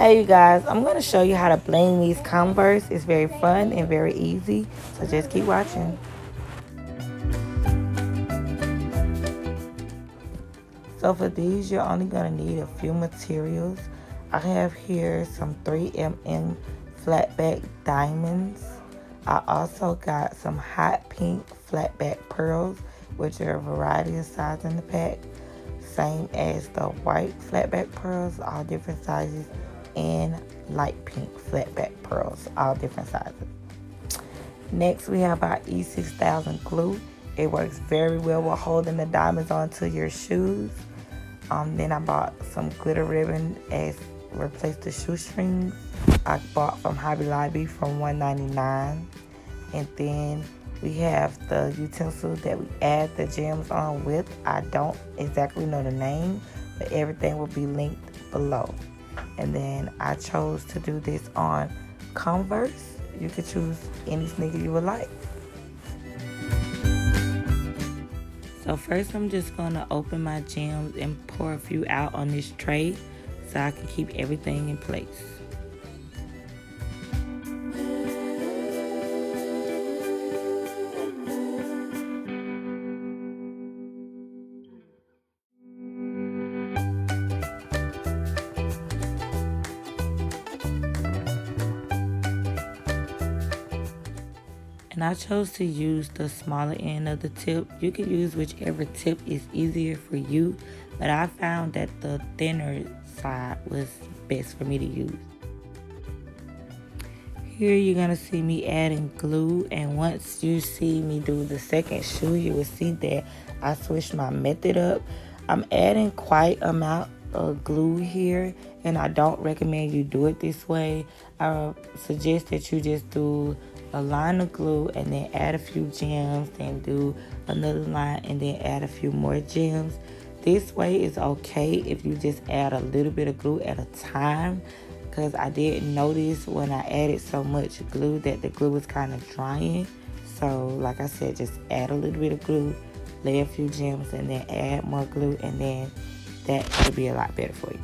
Hey you guys, I'm going to show you how to bling these Converse. It's very fun and very easy, so just keep watching. So for these, you're only going to need a few materials. I have here some 3mm flatback diamonds. I also got some hot pink flatback pearls, which are a variety of sizes in the pack. Same as the white flatback pearls, all different sizes, and light pink flatback pearls, all different sizes. Next, we have our E6000 glue. It works very well with holding the diamonds onto your shoes. Then I bought some glitter ribbon as replace the shoestrings. I bought from Hobby Lobby from $1.99. And then we have the utensil that we add the gems on with. I don't exactly know the name, but everything will be linked below. And then I chose to do this on Converse. You could choose any sneaker you would like. So first I'm just gonna open my gems and pour a few out on this tray so I can keep everything in place. And I chose to use the smaller end of the tip. You can use whichever tip is easier for you, but I found that the thinner side was best for me to use. Here you're gonna see me adding glue, and once you see me do the second shoe, you will see that I switched my method up. I'm adding quite an amount of glue here, and I don't recommend you do it this way. I suggest that you just do a line of glue and then add a few gems, then do another line and then add a few more gems. This way is okay if you just add a little bit of glue at a time, because I did notice when I added so much glue that the glue was kind of drying. So like I said, just add a little bit of glue, lay a few gems, and then add more glue, and then that should be a lot better for you.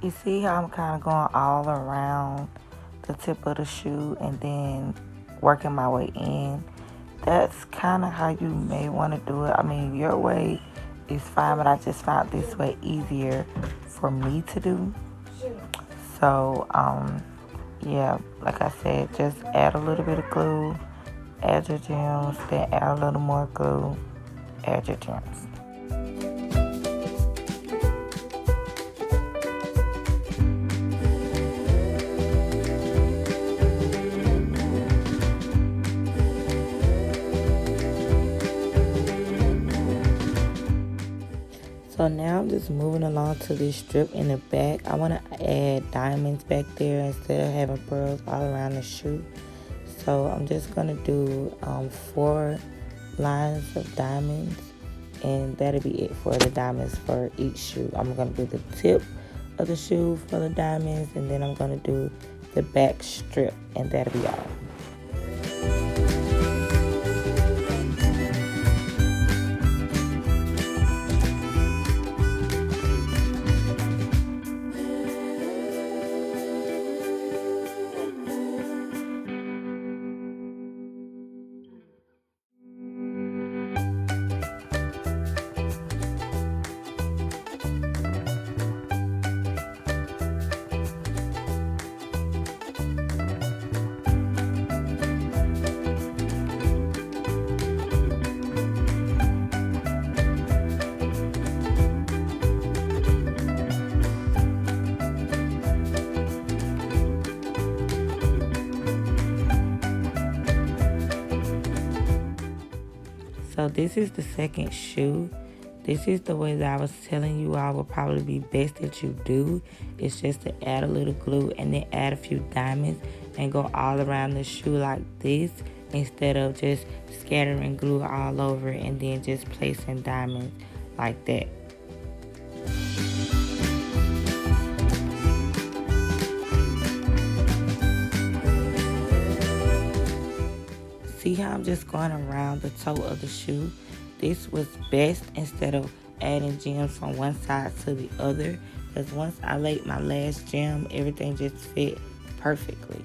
You see how I'm kind of going all around the tip of the shoe and then working my way in? That's kind of how you may want to do it. I mean, your way is fine, but I just found this way easier for me to do. So, yeah, like I said, just add a little bit of glue, add your gems, then add a little more glue, add your gems. So now I'm just moving along to this strip in the back. I want to add diamonds back there instead of having pearls all around the shoe. So I'm just going to do 4 lines of diamonds, and that'll be it for the diamonds for each shoe. I'm going to do the tip of the shoe for the diamonds, and then I'm going to do the back strip, and that'll be all. So this is the second shoe, This is the way that I was telling you I would probably be best that you do. It's just to add a little glue and then add a few diamonds and go all around the shoe like this instead of just scattering glue all over and then just placing diamonds like that. See how I'm just going around the toe of the shoe? This was best instead of adding gems from one side to the other, because once I laid my last gem, everything just fit perfectly.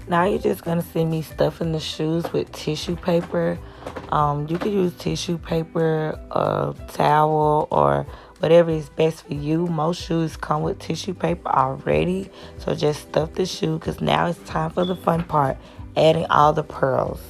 Now you're just going to see me stuffing the shoes with tissue paper. You could use tissue paper, a towel, or whatever is best for you. Most shoes come with tissue paper already. So just stuff the shoe, because now it's time for the fun part, adding all the pearls.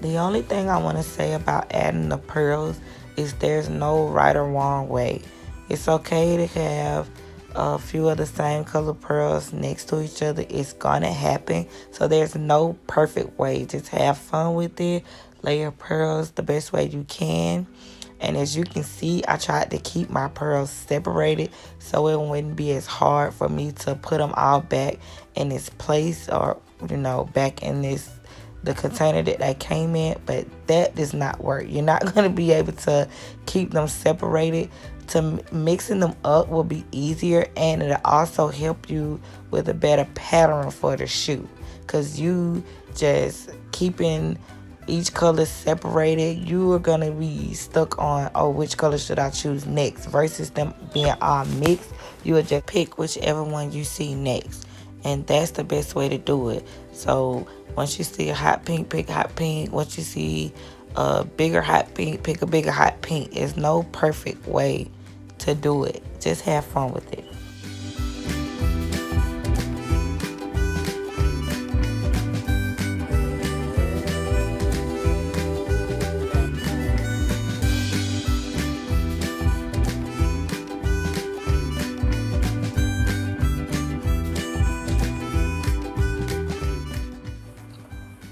The only thing I want to say about adding the pearls is there's no right or wrong way. It's okay to have a few of the same color pearls next to each other. It's gonna happen. So there's no perfect way. Just have fun with it. Lay your pearls the best way you can. And as you can see, I tried to keep my pearls separated so it wouldn't be as hard for me to put them all back in its place, or back in the container that they came in. But that does not work. You're not going to be able to keep them separated. Mixing them up will be easier, and it'll also help you with a better pattern for the shoe, because you just keeping each color separated, you are going to be stuck on, oh, which color should I choose next, versus them being all mixed. You will just pick whichever one you see next, and that's the best way to do it. So once you see a hot pink, pick hot pink. Once you see a bigger hot pink, pick a bigger hot pink. There's no perfect way to do it. Just have fun with it.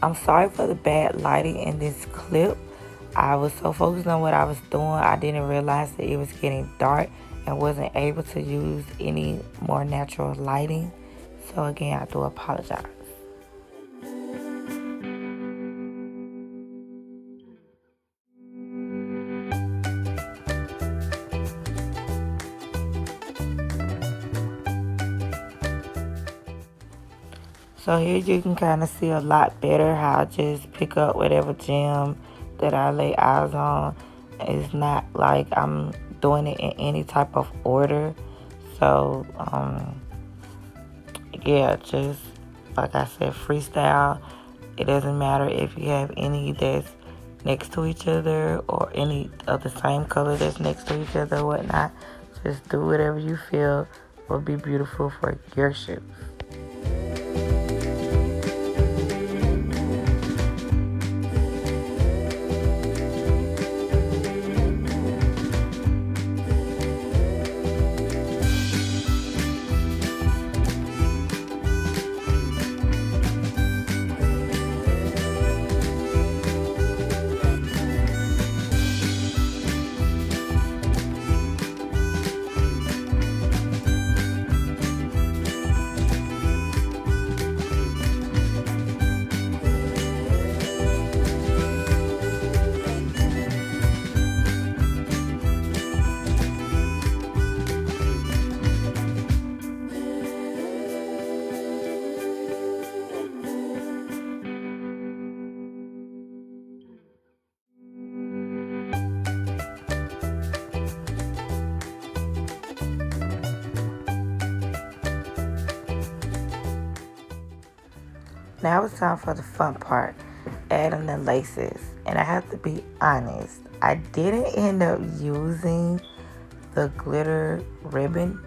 I'm sorry for the bad lighting in this clip. I was so focused on what I was doing, I didn't realize that it was getting dark and wasn't able to use any more natural lighting. So again, I do apologize. So here you can kind of see a lot better how I just pick up whatever gem that I lay eyes on. It's not like I'm doing it in any type of order. So, yeah, just like I said, freestyle. It doesn't matter if you have any that's next to each other or any of the same color that's next to each other or whatnot. Just do whatever you feel will be beautiful for your shoes. Now it's time for the fun part, adding the laces. And I have to be honest, I didn't end up using the glitter ribbon.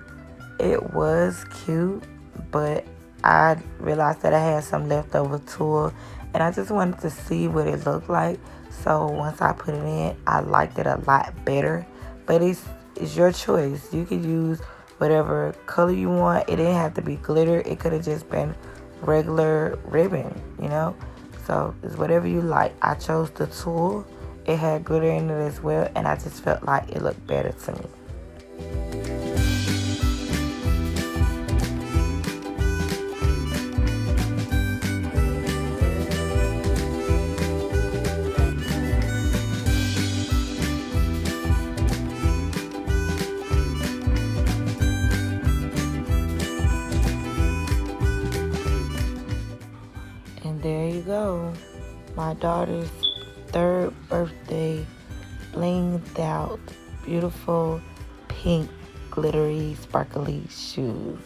It was cute, but I realized that I had some leftover tulle, and I just wanted to see what it looked like. So once I put it in, I liked it a lot better. But it's your choice. You could use whatever color you want. It didn't have to be glitter. It could have just been regular ribbon, you know. So it's whatever you like. I chose the tulle. It had glitter in it as well, and I just felt like it looked better to me. And there you go. My daughter's third birthday blinged out, beautiful pink, glittery, sparkly shoes.